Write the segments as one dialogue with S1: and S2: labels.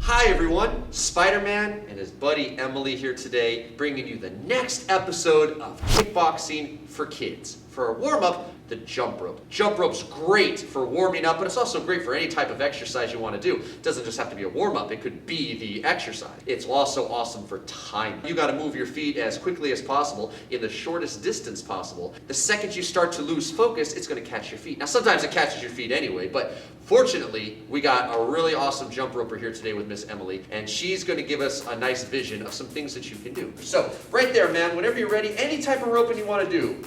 S1: Hi everyone, Spiderman and his buddy Emily here today, bringing you the next episode of Kickboxing for Kids. For a warm-up, the jump rope. Jump rope's great for warming up, but it's also great for any type of exercise you want to do. It doesn't just have to be a warm-up, it could be the exercise. It's also awesome for time. You gotta move your feet as quickly as possible in the shortest distance possible. The second you start to lose focus, it's gonna catch your feet. Now sometimes it catches your feet anyway, but fortunately, we got a really awesome jump roper here today with Miss Emily, and she's gonna give us a nice vision of some things that you can do. So, right there, man, whenever you're ready, any type of roping you wanna do.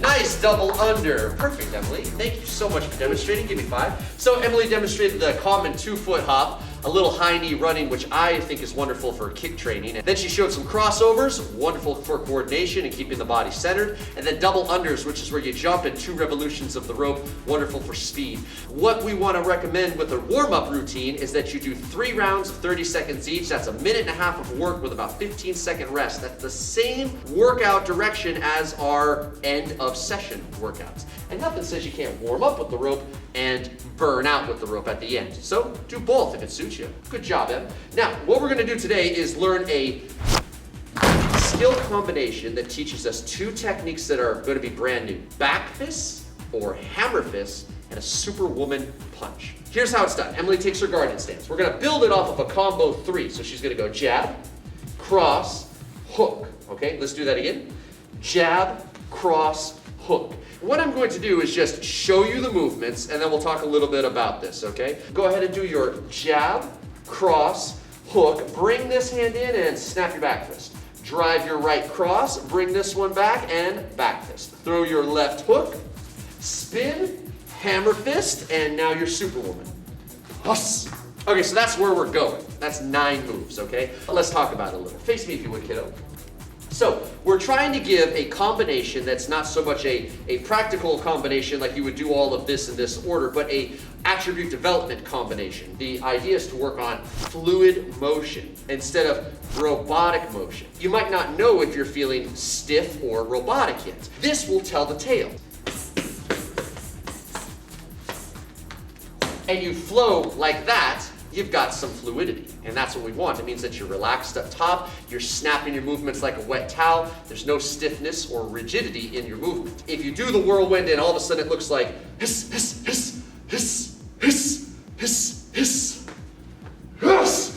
S1: Nice double under. Perfect, Emily. Thank you so much for demonstrating. Give me 5. So Emily demonstrated the common 2-foot hop, a little high knee running, which I think is wonderful for kick training. And then she showed some crossovers, wonderful for coordination and keeping the body centered. And then double unders, which is where you jump in 2 revolutions of the rope, wonderful for speed. What we want to recommend with a warm-up routine is that you do 3 rounds of 30 seconds each. That's a minute and a half of work with about 15-second rest. That's the same workout direction as our end of session workouts. And nothing says you can't warm up with the rope and burn out with the rope at the end. So do both if it suits you. Good job, Em. Now, what we're gonna do today is learn a skill combination that teaches us 2 techniques that are gonna be brand new. Back fist or hammer fist and a superwoman punch. Here's how it's done. Emily takes her guardian stance. We're gonna build it off of a combo 3. So she's gonna go jab, cross, hook. Okay, let's do that again. Jab, cross, hook. What I'm going to do is just show you the movements and then we'll talk a little bit about this, okay? Go ahead and do your jab, cross, hook, bring this hand in and snap your back fist. Drive your right cross, bring this one back and back fist. Throw your left hook, spin, hammer fist, and now you're superwoman. Huss. Okay, so that's where we're going. That's 9 moves, okay? Let's talk about it a little. Face me if you would, kiddo. So, we're trying to give a combination that's not so much a practical combination like you would do all of this in this order, but a attribute development combination. The idea is to work on fluid motion instead of robotic motion. You might not know if you're feeling stiff or robotic yet. This will tell the tale. And you flow like that, you've got some fluidity, and that's what we want. It means that you're relaxed up top, you're snapping your movements like a wet towel, there's no stiffness or rigidity in your movement. If you do the whirlwind and all of a sudden it looks like hiss, hiss, hiss, hiss, hiss, hiss, hiss, hiss,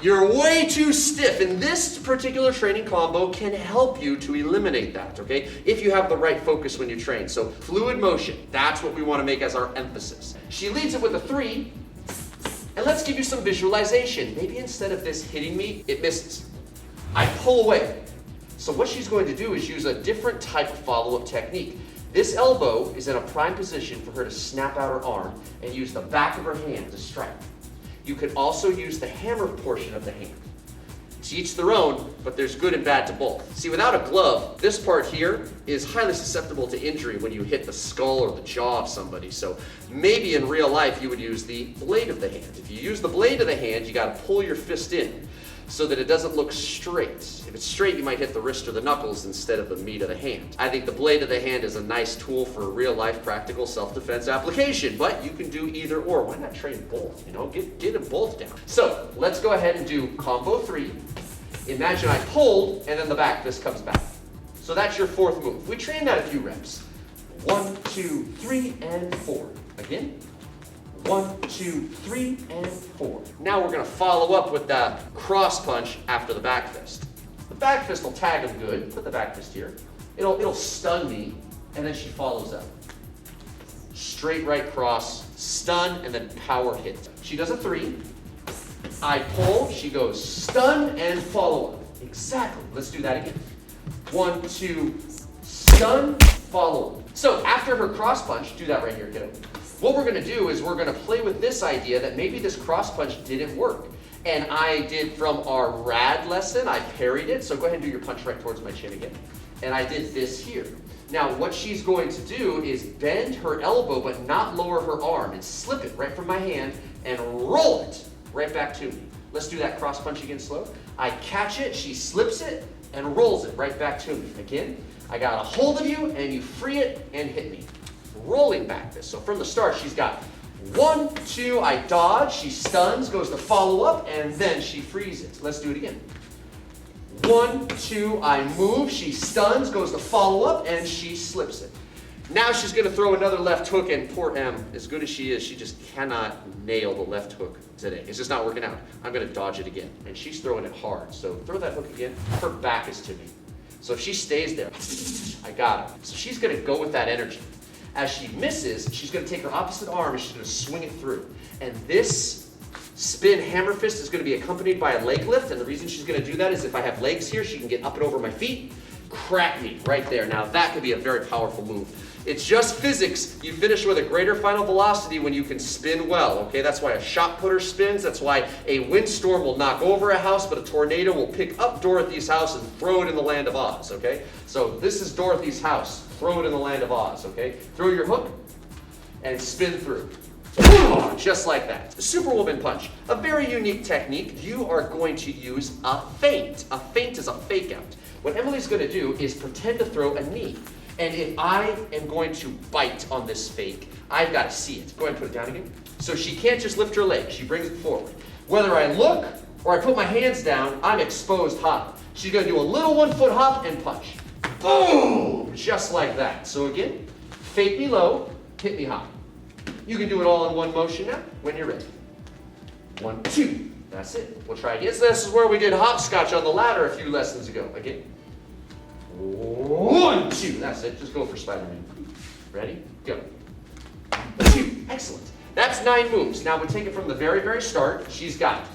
S1: you're way too stiff, and this particular training combo can help you to eliminate that, okay? If you have the right focus when you train. So fluid motion, that's what we want to make as our emphasis. She leads it with a 3, and let's give you some visualization. Maybe instead of this hitting me, it misses. I pull away. So what she's going to do is use a different type of follow-up technique. This elbow is in a prime position for her to snap out her arm and use the back of her hand to strike. You can also use the hammer portion of the hand. To each their own, but there's good and bad to both. See, without a glove, this part here is highly susceptible to injury when you hit the skull or the jaw of somebody. So maybe in real life you would use the blade of the hand. If you use the blade of the hand, you gotta pull your fist in so that it doesn't look straight. If it's straight, you might hit the wrist or the knuckles instead of the meat of the hand. I think the blade of the hand is a nice tool for a real life practical self-defense application, but you can do either or. Why not train both, you know? Get them both down. So let's go ahead and do combo 3. Imagine I pulled, and then the back fist comes back. So that's your fourth move. We train that a few reps. 1, 2, 3, and 4. Again. 1, 2, 3, and 4. Now we're going to follow up with that cross punch after the back fist. The back fist will tag him good. Put the back fist here. It'll stun me, and then she follows up. Straight right cross, stun, and then power hit. She does a 3. I pull, she goes stun and follow up. Exactly. Let's do that again. 1, 2, stun, follow up. So after her cross punch, do that right here, kiddo. What we're going to do is we're going to play with this idea that maybe this cross punch didn't work. And I did from our rad lesson, I parried it. So go ahead and do your punch right towards my chin again. And I did this here. Now what she's going to do is bend her elbow but not lower her arm and slip it right from my hand and roll it right back to me. Let's do that cross punch again slow. I catch it, she slips it and rolls it right back to me. Again, I got a hold of you and you free it and hit me. Rolling back this. So from the start she's got 1, 2, I dodge, she stuns, goes to follow up, and then she frees it. Let's do it again. 1, 2, I move, she stuns, goes to follow up, and she slips it. Now she's going to throw another left hook, and poor Em, as good as she is, she just cannot nail the left hook today. It's just not working out. I'm going to dodge it again, and she's throwing it hard. So throw that hook again. Her back is to me. So if she stays there, I got her. So she's going to go with that energy. As she misses, she's going to take her opposite arm and she's going to swing it through. And this spin hammer fist is going to be accompanied by a leg lift. And the reason she's going to do that is if I have legs here, she can get up and over my feet, crack me right there. Now that could be a very powerful move. It's just physics. You finish with a greater final velocity when you can spin well, okay? That's why a shot putter spins. That's why a windstorm will knock over a house, but a tornado will pick up Dorothy's house and throw it in the land of Oz, okay? So this is Dorothy's house. Throw it in the land of Oz, okay? Throw your hook and spin through. Just like that. The Superwoman punch, a very unique technique. You are going to use a feint. A feint is a fake out. What Emily's going to do is pretend to throw a knee. And if I am going to bite on this fake, I've got to see it. Go ahead and put it down again. So she can't just lift her leg. She brings it forward. Whether I look or I put my hands down, I'm exposed high. She's going to do a little 1-foot hop and punch. Boom! Just like that. So again, fake me low, hit me high. You can do it all in one motion now when you're ready. 1, 2. That's it. We'll try again. So this is where we did hopscotch on the ladder a few lessons ago. Again. 1, 2. That's it. Just go for Spiderman. Ready? Go. 2. Excellent. That's 9 moves. Now we take it from the very, very start. She's got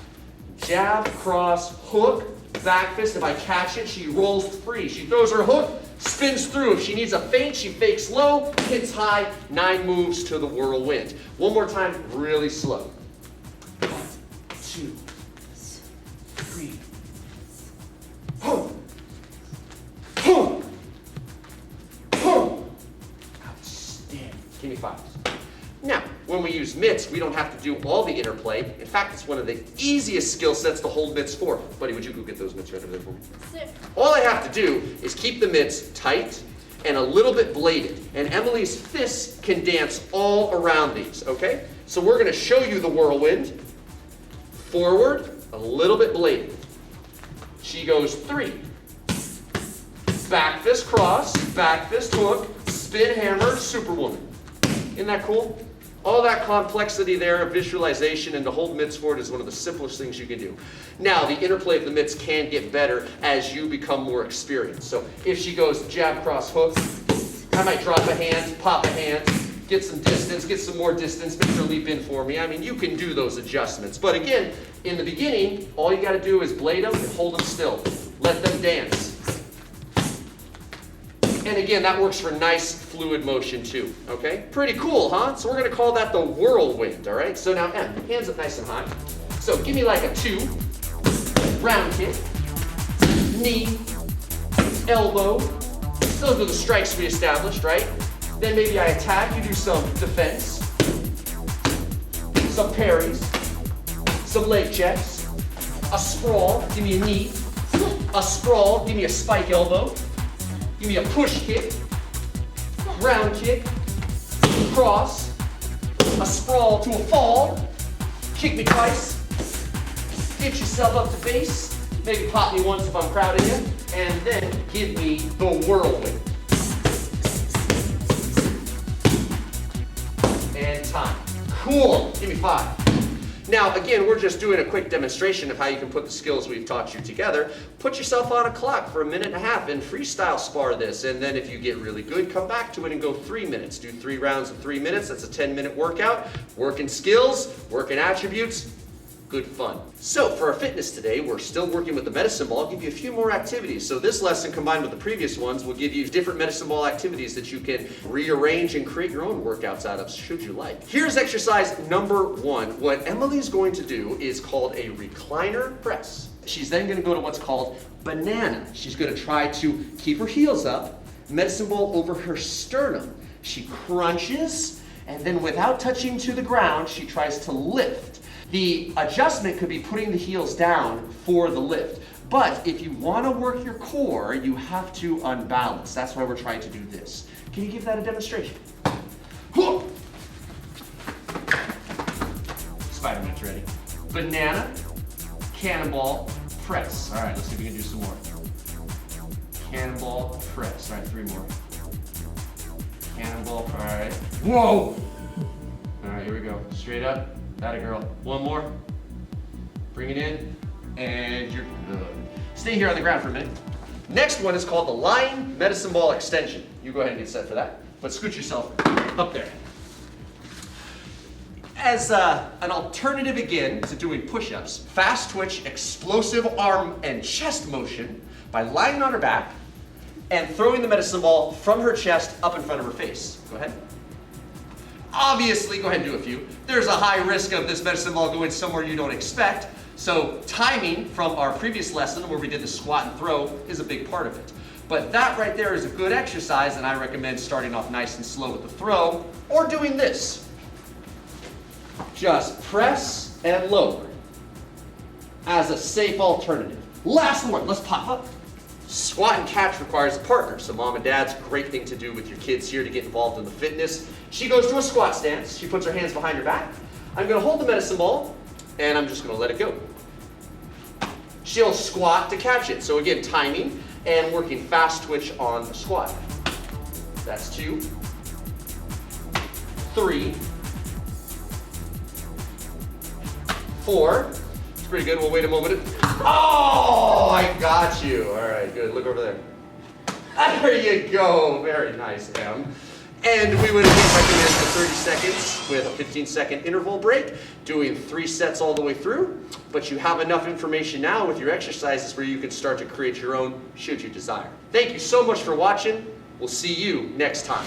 S1: jab, cross, hook, back fist. If I catch it, she rolls free. She throws her hook, spins through. If she needs a feint, she fakes low, hits high. 9 moves to the whirlwind. One more time, really slow. 1, 2, 3. Boom. Boom. Boom. Outstanding. Give me 5. Now, when we use mitts, we don't have to do all the interplay. In fact, it's one of the easiest skill sets to hold mitts for. Buddy, would you go get those mitts right over there for me? Yes, sir. All I have to do is keep the mitts tight and a little bit bladed. And Emily's fists can dance all around these, okay? So we're going to show you the whirlwind. Forward, a little bit bladed. She goes 3. Back fist cross, back fist hook, spin hammer, Superwoman. Isn't that cool? All that complexity there, visualization, and to hold mitts forward is one of the simplest things you can do. Now, the interplay of the mitts can get better as you become more experienced. So if she goes jab, cross, hook, I might drop a hand, pop a hand, get some distance, get some more distance, make her leap in for me. I mean, you can do those adjustments. But again, in the beginning, all you got to do is blade them and hold them still. Let them dance. And again, that works for nice fluid motion too, okay? Pretty cool, huh? So we're gonna call that the whirlwind, all right? So now, Em, hands up nice and high. So give me like a 2, round kick, knee, elbow. Those are the strikes we established, right? Then maybe I attack, you do some defense, some parries, some leg checks, a sprawl, give me a knee, a sprawl, give me a spike elbow, give me a push kick, round kick, cross, a sprawl to a fall, kick me twice, get yourself up to base, Maybe pop me once if I'm proud of you. And then give me the whirlwind. And time. Cool. Give me 5. Now, again, we're just doing a quick demonstration of how you can put the skills we've taught you together. Put yourself on a clock for 1.5 minutes and freestyle spar this. And then if you get really good, come back to it and go 3 minutes. Do 3 rounds in 3 minutes. That's a 10-minute workout. Working skills, working attributes. Good fun. So for our fitness today, we're still working with the medicine ball. I'll give you a few more activities. So this lesson combined with the previous ones will give you different medicine ball activities that you can rearrange and create your own workouts out of should you like. Here's exercise number 1. What Emily's going to do is called a recliner press. She's then going to go to what's called banana. She's going to try to keep her heels up, medicine ball over her sternum. She crunches, and then without touching to the ground, she tries to lift. The adjustment could be putting the heels down for the lift. But if you want to work your core, you have to unbalance. That's why we're trying to do this. Can you give that a demonstration? Spiderman's ready. Banana, cannonball, press. All right, let's see if we can do some more. Cannonball, press. All right, 3 more. Cannonball, all right. Whoa! All right, here we go. Straight up. Atta girl. 1 more. Bring it in, and you're good. Stay here on the ground for a minute. Next one is called the lying medicine ball extension. You go ahead and get set for that, but scoot yourself up there. As an alternative again to doing push-ups, fast twitch, explosive arm and chest motion by lying on her back and throwing the medicine ball from her chest up in front of her face. Go ahead. Obviously, go ahead and do a few. There's a high risk of this medicine ball going somewhere you don't expect. So timing from our previous lesson where we did the squat and throw is a big part of it. But that right there is a good exercise, and I recommend starting off nice and slow with the throw or doing this. Just press and lower as a safe alternative. Last one, let's pop up. Squat and catch requires a partner, so mom and dad's a great thing to do with your kids here to get involved in the fitness. She goes to a squat stance. She puts her hands behind her back. I'm going to hold the medicine ball, and I'm just going to let it go. She'll squat to catch it. So again, timing and working fast twitch on the squat. That's 2, 3, 4. It's pretty good. We'll wait a moment. Oh, I got you. All right, good. Look over there. There you go. Very nice, Em. And we would again recommend for 30 seconds with a 15-second interval break, doing 3 sets all the way through. But you have enough information now with your exercises where you can start to create your own should you desire. Thank you so much for watching. We'll see you next time.